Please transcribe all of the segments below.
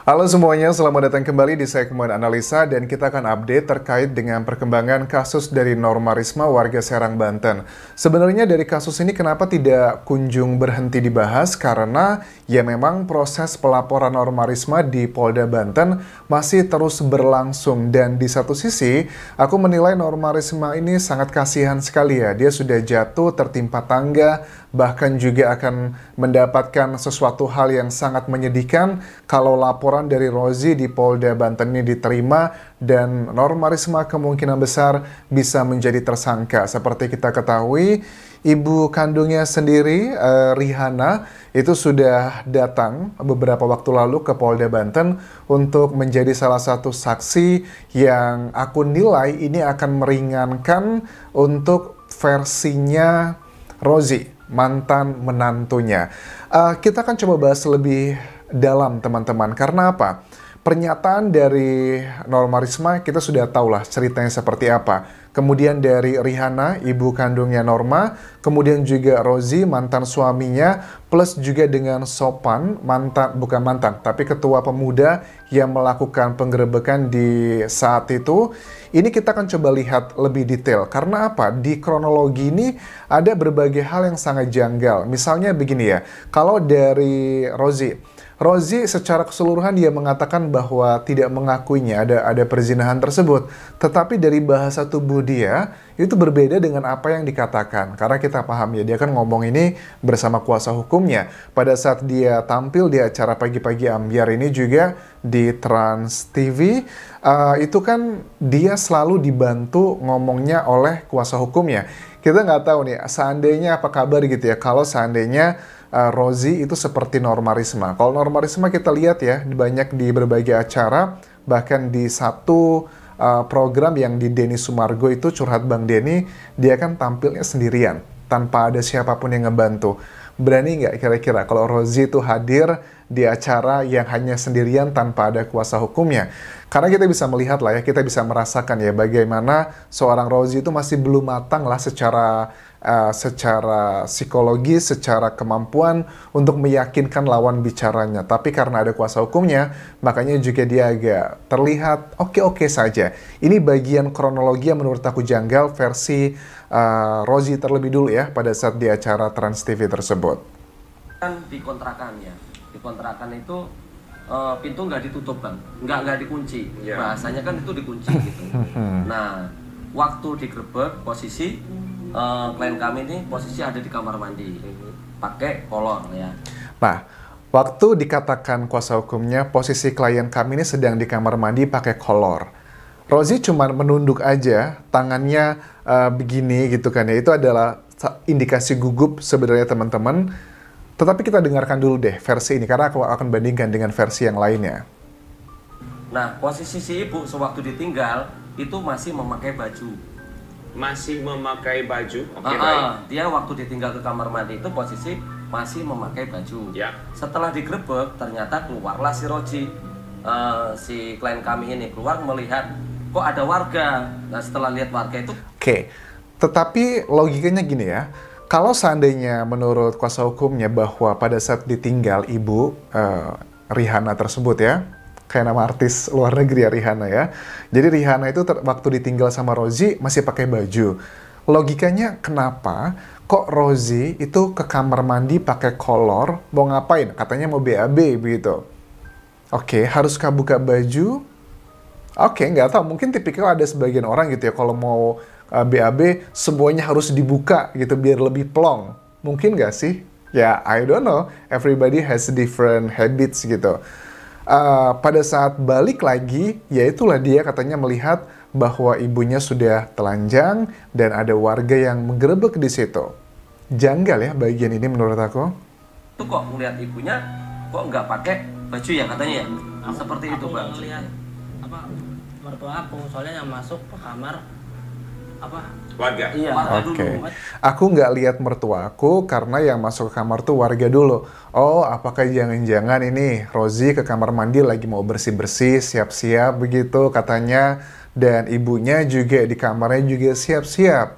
Halo semuanya, selamat datang kembali di segmen analisa dan kita akan update terkait dengan perkembangan kasus dari Norma Risma warga Serang, Banten. Sebenarnya dari kasus ini kenapa tidak kunjung berhenti dibahas? Karena ya memang proses pelaporan Norma Risma di Polda Banten masih terus berlangsung dan di satu sisi aku menilai Norma Risma ini sangat kasihan sekali ya. Dia sudah jatuh tertimpa tangga, bahkan juga akan mendapatkan sesuatu hal yang sangat menyedihkan kalau laporan dari Rozi di Polda Banten ini diterima dan Norma Risma kemungkinan besar bisa menjadi tersangka. Seperti kita ketahui, ibu kandungnya sendiri, Rihanna, itu sudah datang beberapa waktu lalu ke Polda Banten untuk menjadi salah satu saksi yang aku nilai ini akan meringankan untuk versinya Rozi, mantan menantunya. Kita akan coba bahas lebih dalam teman-teman. Karena apa? Pernyataan dari Norma Risma kita sudah tahu lah ceritanya seperti apa. Kemudian dari Rihanna, ibu kandungnya Norma, kemudian juga Rozi, mantan suaminya, plus juga dengan Sopan, bukan mantan, tapi ketua pemuda yang melakukan penggerebekan di saat itu. Ini kita akan coba lihat lebih detail. Karena apa? Di kronologi ini ada berbagai hal yang sangat janggal. Misalnya begini ya, kalau dari Rozi secara keseluruhan dia mengatakan bahwa tidak mengakuinya ada perzinahan tersebut. Tetapi dari bahasa tubuh dia itu berbeda dengan apa yang dikatakan. Karena kita paham ya, dia kan ngomong ini bersama kuasa hukumnya. Pada saat dia tampil di acara Pagi-Pagi Ambyar ini juga di Trans TV, itu kan dia selalu dibantu ngomongnya oleh kuasa hukumnya. Kita nggak tahu nih, seandainya apa kabar gitu ya, kalau seandainya Rozi itu seperti Norma Risma. Kalau Norma Risma kita lihat ya, banyak di berbagai acara, bahkan di satu program yang di Denny Sumargo itu Curhat Bang Denny, dia kan tampilnya sendirian, tanpa ada siapapun yang ngebantu. Berani nggak kira-kira kalau Rozi itu hadir di acara yang hanya sendirian tanpa ada kuasa hukumnya? Karena kita bisa melihat lah ya, kita bisa merasakan ya bagaimana seorang Rozi itu masih belum matang lah secara psikologis, secara kemampuan untuk meyakinkan lawan bicaranya. Tapi karena ada kuasa hukumnya, makanya juga dia agak terlihat oke-oke saja. Ini bagian kronologi yang menurut aku janggal versi Rozi terlebih dulu ya pada saat di acara Trans TV tersebut. Kan di kontrakan ya, di kontrakan itu pintu nggak ditutup bang, nggak dikunci. Bahasanya kan itu dikunci gitu. Nah, waktu digerebek posisi klien kami ini posisi ada di kamar mandi, pakai kolor ya. Nah, waktu dikatakan kuasa hukumnya posisi klien kami ini sedang di kamar mandi pakai kolor, Rozi cuma menunduk aja, tangannya begini gitu kan ya. Itu adalah indikasi gugup sebenarnya teman-teman. Tetapi kita dengarkan dulu deh versi ini, karena aku akan bandingkan dengan versi yang lainnya. Nah, posisi si ibu sewaktu ditinggal itu masih memakai baju. Masih memakai baju? Oke, baik. Dia waktu ditinggal ke kamar mandi itu posisi masih memakai baju. Ya. Setelah digerebek, ternyata keluarlah si Rozi. Si klien kami ini keluar melihat kok ada warga. Nah, setelah lihat warga itu... Oke, tetapi logikanya gini ya. Kalau seandainya menurut kuasa hukumnya bahwa pada saat ditinggal ibu Rihanna tersebut ya, kayak nama artis luar negeri ya Rihanna ya. Jadi Rihanna itu waktu ditinggal sama Rozi masih pakai baju. Logikanya kenapa kok Rozi itu ke kamar mandi pakai kolor, mau ngapain? Katanya mau BAB begitu. Oke, haruskah buka baju? Oke, nggak tahu. Mungkin tipikal ada sebagian orang gitu ya, kalau mau BAB semuanya harus dibuka gitu biar lebih plong. Mungkin nggak sih? Ya, I don't know. Everybody has different habits gitu. Pada saat balik lagi, ya itulah dia katanya melihat bahwa ibunya sudah telanjang dan ada warga yang menggerebek di situ. Janggal ya bagian ini menurut aku. Itu kok ngeliat ibunya kok nggak pakai baju ya katanya ya. Seperti itu bang. Aku ngeliat apa mertua aku, soalnya yang masuk ke kamar apa Warga? Iya, Oke. Aku nggak lihat mertuaku karena yang masuk ke kamar tuh warga dulu. Oh, apakah jangan-jangan ini Rozi ke kamar mandi lagi mau bersih-bersih, siap-siap begitu katanya. Dan ibunya juga di kamarnya juga siap-siap.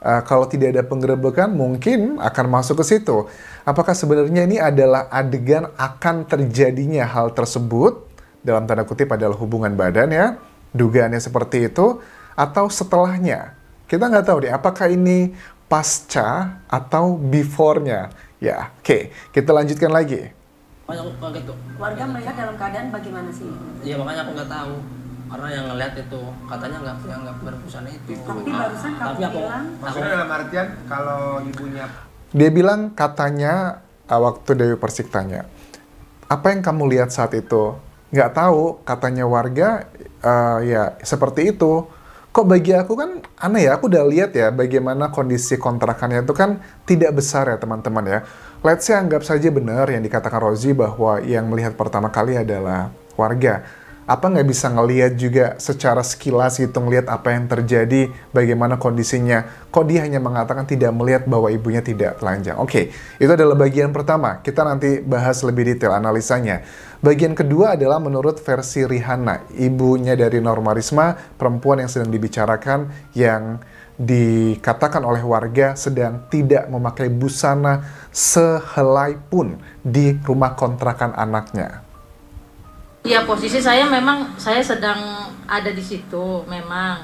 Kalau tidak ada penggerebekan mungkin akan masuk ke situ. Apakah sebenarnya ini adalah adegan akan terjadinya hal tersebut? dalam tanda kutip adalah hubungan badan ya, dugaannya seperti itu, atau setelahnya. Kita nggak tahu deh, apakah ini pasca atau before-nya. Ya, oke. Kita lanjutkan lagi. Makanya aku kaget tuh. Warga melihat dalam keadaan bagaimana sih? Iya makanya aku nggak tahu. Karena yang ngeliat itu katanya nggak berbusana itu. Tapi barusan kamu Tapi aku bilang Maksudnya dalam artian kalau ibunya Dia bilang katanya waktu Dewi Persik tanya, apa yang kamu lihat saat itu? Nggak tahu, katanya warga ya seperti itu. Kok bagi aku kan aneh ya, aku udah lihat ya bagaimana kondisi kontrakannya itu kan tidak besar ya teman-teman ya. Let's say anggap saja benar yang dikatakan Rozi bahwa yang melihat pertama kali adalah warga. Apa nggak bisa ngelihat juga secara sekilas gitu, ngelihat apa yang terjadi, bagaimana kondisinya. Kok dia hanya mengatakan tidak melihat bahwa ibunya tidak telanjang. Oke, itu adalah bagian pertama. Kita nanti bahas lebih detail analisanya. Bagian kedua adalah menurut versi Rihanna, ibunya dari Norma Risma, perempuan yang sedang dibicarakan, yang dikatakan oleh warga sedang tidak memakai busana sehelai pun di rumah kontrakan anaknya. Ya posisi saya memang saya sedang ada di situ memang.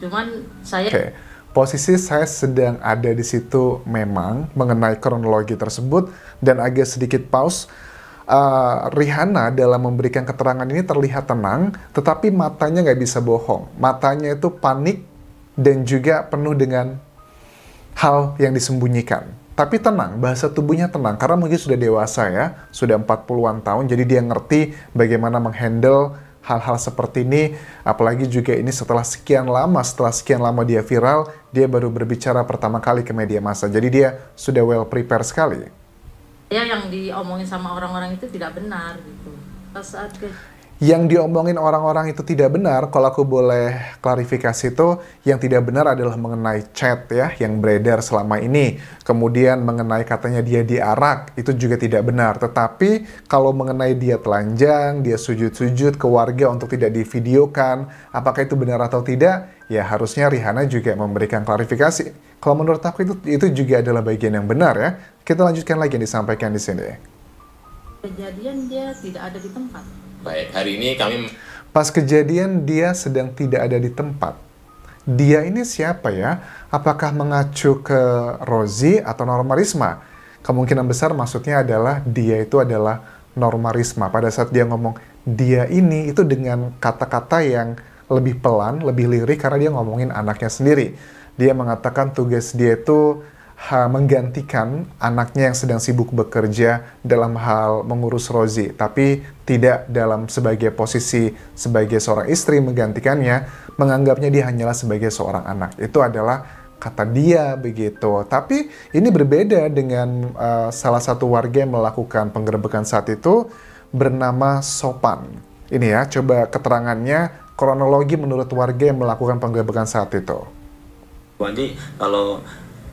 Cuman saya Oke. Posisi saya sedang ada di situ memang mengenai kronologi tersebut dan agak sedikit pause. Rihanna dalam memberikan keterangan ini terlihat tenang, tetapi matanya nggak bisa bohong. Matanya itu panik dan juga penuh dengan hal yang disembunyikan. Tapi tenang, bahasa tubuhnya tenang, karena mungkin sudah dewasa ya, sudah 40-an tahun, jadi dia ngerti bagaimana menghandle hal-hal seperti ini, apalagi juga ini setelah sekian lama dia viral, dia baru berbicara pertama kali ke media massa, jadi dia sudah well prepare sekali. yang diomongin sama orang-orang itu tidak benar gitu. Pas saat Yang diomongin orang-orang itu tidak benar, kalau aku boleh klarifikasi itu, yang tidak benar adalah mengenai chat ya, yang beredar selama ini. Kemudian mengenai katanya dia diarak, itu juga tidak benar. Tetapi kalau mengenai dia telanjang, dia sujud-sujud ke warga untuk tidak divideokan, apakah itu benar atau tidak? Ya harusnya Rihanna juga memberikan klarifikasi. Kalau menurut aku itu juga adalah bagian yang benar ya. Kita lanjutkan lagi yang disampaikan di sini. kejadian dia tidak ada di tempat. Baik, hari ini kami Pas kejadian dia sedang tidak ada di tempat. Dia ini siapa ya? Apakah mengacu ke Rozi atau Norma Risma? Kemungkinan besar maksudnya adalah dia itu adalah Norma Risma. Pada saat dia ngomong dia ini itu dengan kata-kata yang lebih pelan, lebih lirik karena dia ngomongin anaknya sendiri. Dia mengatakan tugas dia itu menggantikan anaknya yang sedang sibuk bekerja dalam hal mengurus Rozi, tapi tidak dalam sebagai posisi sebagai seorang istri menggantikannya, menganggapnya dia hanyalah sebagai seorang anak. Itu adalah kata dia begitu. Tapi ini berbeda dengan salah satu warga yang melakukan penggerebekan saat itu bernama Sopan. Ini ya, coba keterangannya, kronologi menurut warga yang melakukan penggerebekan saat itu. Nanti kalau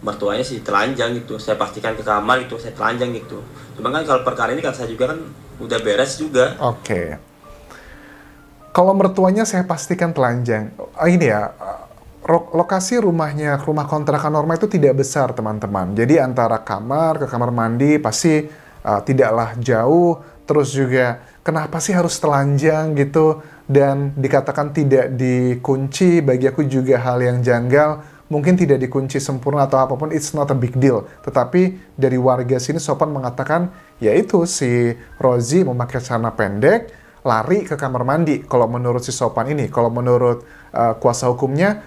mertuanya sih telanjang gitu, saya pastikan ke kamar itu saya telanjang gitu. Cuma kan kalau perkara ini kan saya juga kan udah beres juga. Oke. Kalau mertuanya saya pastikan telanjang. Ini ya, lokasi rumah kontrakan Norma itu tidak besar teman-teman. Jadi antara kamar ke kamar mandi pasti tidaklah jauh. Terus juga kenapa sih harus telanjang gitu? Dan dikatakan tidak dikunci, bagi aku juga hal yang janggal. Mungkin tidak dikunci sempurna atau apapun, it's not a big deal. Tetapi dari warga sini Sopan mengatakan, yaitu si Rozi memakai celana pendek, lari ke kamar mandi. Kalau menurut si Sopan ini, kalau menurut kuasa hukumnya,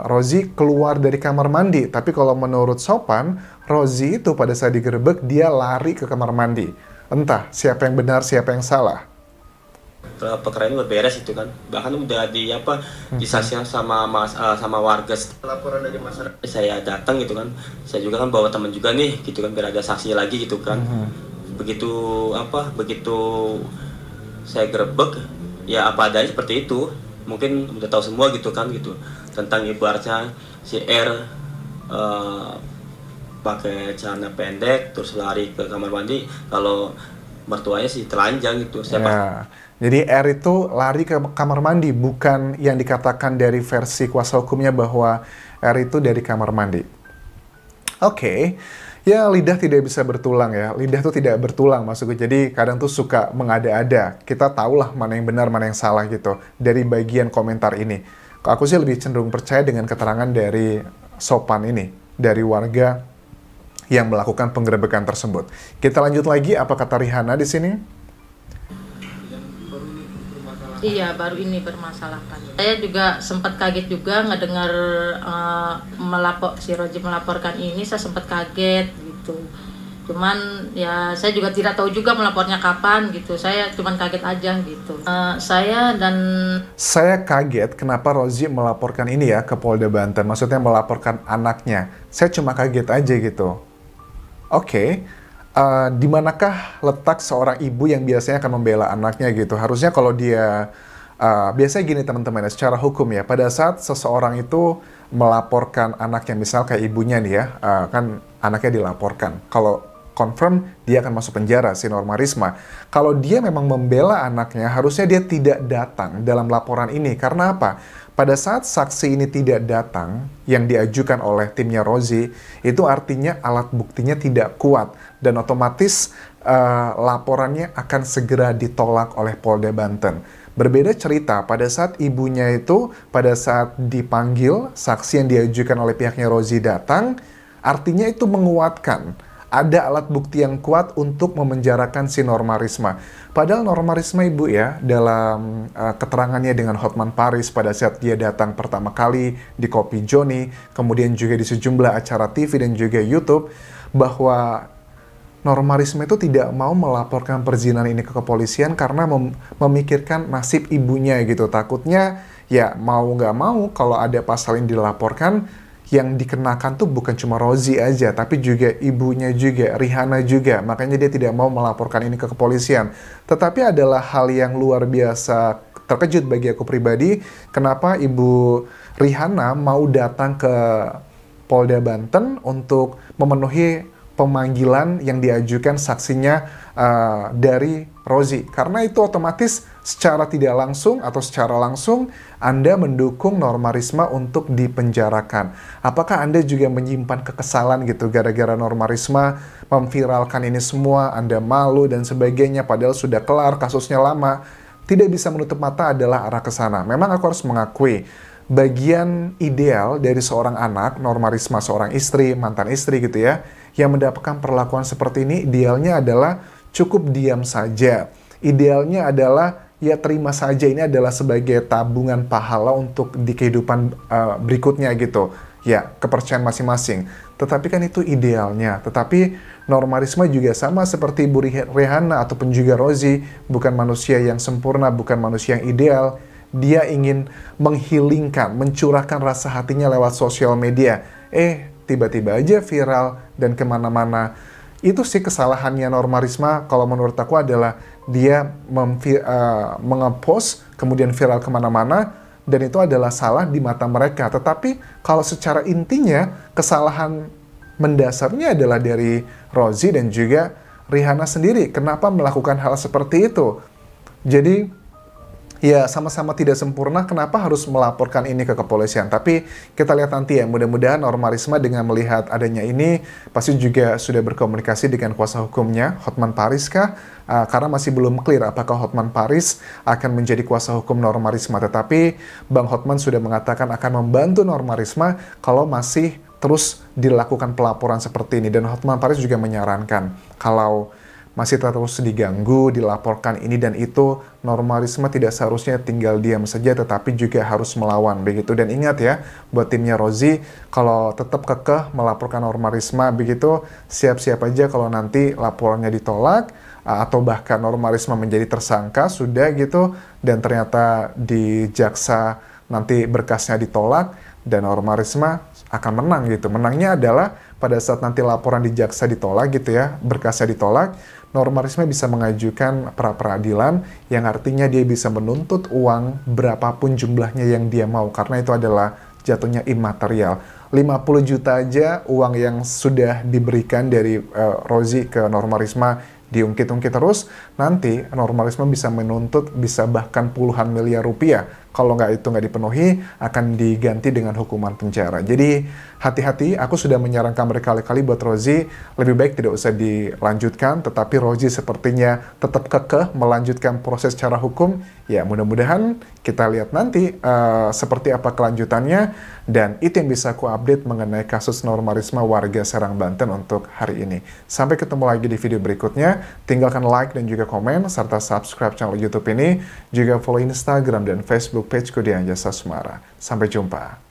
Rozi keluar dari kamar mandi. Tapi kalau menurut Sopan, Rozi itu pada saat digerebek, dia lari ke kamar mandi. Entah siapa yang benar, siapa yang salah. Perkara ini udah beres itu kan, bahkan udah disaksikan sama warga. laporan dari masyarakat. Saya datang gitu kan, saya juga kan bawa teman juga nih gitu kan, biar ada saksi lagi gitu kan. Begitu saya gerebek ya apa adanya seperti itu, mungkin udah tahu semua gitu kan gitu tentang ibaratnya si R pakai celana pendek terus lari ke kamar mandi, kalau mertuanya sih telanjang gitu. Jadi R itu lari ke kamar mandi, bukan yang dikatakan dari versi kuasa hukumnya bahwa R itu dari kamar mandi. Oke, Ya, lidah tidak bisa bertulang ya. Lidah tuh tidak bertulang maksudku. Jadi kadang tuh suka mengada-ada. Kita tahulah mana yang benar, mana yang salah gitu. Dari bagian komentar ini. Aku sih lebih cenderung percaya dengan keterangan dari Sopan ini. Dari warga yang melakukan penggerebekan tersebut. Kita lanjut lagi, apa kata Rihanna di sini? Iya, baru ini bermasalahkan. Saya juga sempat kaget juga ngedengar si Rozi melaporkan ini, saya sempat kaget gitu. Cuman ya saya juga tidak tahu juga melapornya kapan gitu. Saya cuman kaget aja gitu. Saya kaget kenapa Rozi melaporkan ini ya ke Polda Banten. Maksudnya melaporkan anaknya. Saya cuma kaget aja gitu. Oke. Di manakah letak seorang ibu yang biasanya akan membela anaknya gitu? Harusnya kalau dia, biasanya gini teman-teman, secara hukum ya, pada saat seseorang itu melaporkan anaknya, misal kayak ibunya nih ya, kan anaknya dilaporkan. Kalau confirm, dia akan masuk penjara, si Norma Risma. Kalau dia memang membela anaknya, harusnya dia tidak datang dalam laporan ini. Karena apa? Pada saat saksi ini tidak datang, yang diajukan oleh timnya Rozi, itu artinya alat buktinya tidak kuat. Dan otomatis laporannya akan segera ditolak oleh Polda Banten. Berbeda cerita pada saat ibunya itu, pada saat dipanggil, saksi yang diajukan oleh pihaknya Rozi datang, artinya itu menguatkan. Ada alat bukti yang kuat untuk memenjarakan si Norma Risma. Padahal Norma Risma ibu ya, dalam keterangannya dengan Hotman Paris pada saat dia datang pertama kali di Kopi Joni, kemudian juga di sejumlah acara TV dan juga YouTube, bahwa Norma Risma itu tidak mau melaporkan perzinahan ini ke kepolisian karena memikirkan nasib ibunya gitu. Takutnya ya mau nggak mau kalau ada pasal yang dilaporkan, yang dikenakan tuh bukan cuma Rozi aja, tapi juga ibunya juga, Rihanna juga. Makanya dia tidak mau melaporkan ini ke kepolisian. Tetapi adalah hal yang luar biasa terkejut bagi aku pribadi, kenapa Ibu Rihanna mau datang ke Polda Banten untuk memenuhi pemanggilan yang diajukan saksinya dari Rozi. Karena itu otomatis secara tidak langsung atau secara langsung Anda mendukung Norma Risma untuk dipenjarakan. Apakah Anda juga menyimpan kekesalan gitu gara-gara Norma Risma memviralkan ini semua, Anda malu dan sebagainya padahal sudah kelar kasusnya lama? Tidak bisa menutup mata adalah arah ke sana. Memang aku harus mengakui bagian ideal dari seorang anak, Norma Risma seorang istri, mantan istri gitu ya, yang mendapatkan perlakuan seperti ini, idealnya adalah cukup diam saja. Idealnya adalah ya terima saja, ini adalah sebagai tabungan pahala untuk di kehidupan berikutnya gitu. Ya, kepercayaan masing-masing. Tetapi kan itu idealnya. Tetapi Norma Risma juga sama seperti Ibu Rihanna ataupun juga Rozi, bukan manusia yang sempurna, bukan manusia yang ideal. Dia ingin menghilingkan, mencurahkan rasa hatinya lewat sosial media. Tiba-tiba aja viral dan kemana-mana. Itu sih kesalahannya Norma Risma, kalau menurut aku adalah dia mengepost, kemudian viral kemana-mana, dan itu adalah salah di mata mereka. Tetapi kalau secara intinya, kesalahan mendasarnya adalah dari Rozi dan juga Rihanna sendiri. Kenapa melakukan hal seperti itu? Jadi ya sama-sama tidak sempurna, kenapa harus melaporkan ini ke kepolisian? Tapi kita lihat nanti ya, mudah-mudahan Norma Risma dengan melihat adanya ini, pasti juga sudah berkomunikasi dengan kuasa hukumnya, Hotman Paris kah? Karena masih belum clear apakah Hotman Paris akan menjadi kuasa hukum Norma Risma. Tetapi Bang Hotman sudah mengatakan akan membantu Norma Risma kalau masih terus dilakukan pelaporan seperti ini. Dan Hotman Paris juga menyarankan kalau masih terus diganggu, dilaporkan ini dan itu, Norma Risma tidak seharusnya tinggal diam saja, tetapi juga harus melawan, begitu. Dan ingat ya, buat timnya Rozi, kalau tetap kekeh melaporkan Norma Risma, begitu, siap-siap aja kalau nanti laporannya ditolak, atau bahkan Norma Risma menjadi tersangka, sudah gitu, dan ternyata di jaksa nanti berkasnya ditolak, dan Norma Risma akan menang gitu. Menangnya adalah pada saat nanti laporan di jaksa ditolak gitu ya, berkasnya ditolak, Norma Risma bisa mengajukan pra-peradilan yang artinya dia bisa menuntut uang berapapun jumlahnya yang dia mau, karena itu adalah jatuhnya imaterial. 50 juta aja uang yang sudah diberikan dari Rozi ke Norma Risma diungkit-ungkit terus, nanti Norma Risma bisa menuntut bisa bahkan puluhan miliar rupiah Kalau itu nggak dipenuhi, akan diganti dengan hukuman penjara. Jadi hati-hati, aku sudah menyarankan berkali-kali buat Rozi, lebih baik tidak usah dilanjutkan, tetapi Rozi sepertinya tetap kekeh melanjutkan proses secara hukum. Ya mudah-mudahan kita lihat nanti seperti apa kelanjutannya, dan itu yang bisa aku update mengenai kasus Norma Risma warga Serang, Banten untuk hari ini. Sampai ketemu lagi di video berikutnya, tinggalkan like dan juga komen, serta subscribe channel YouTube ini, juga follow Instagram dan Facebook page Dian Jasa Sumara. Sampai jumpa.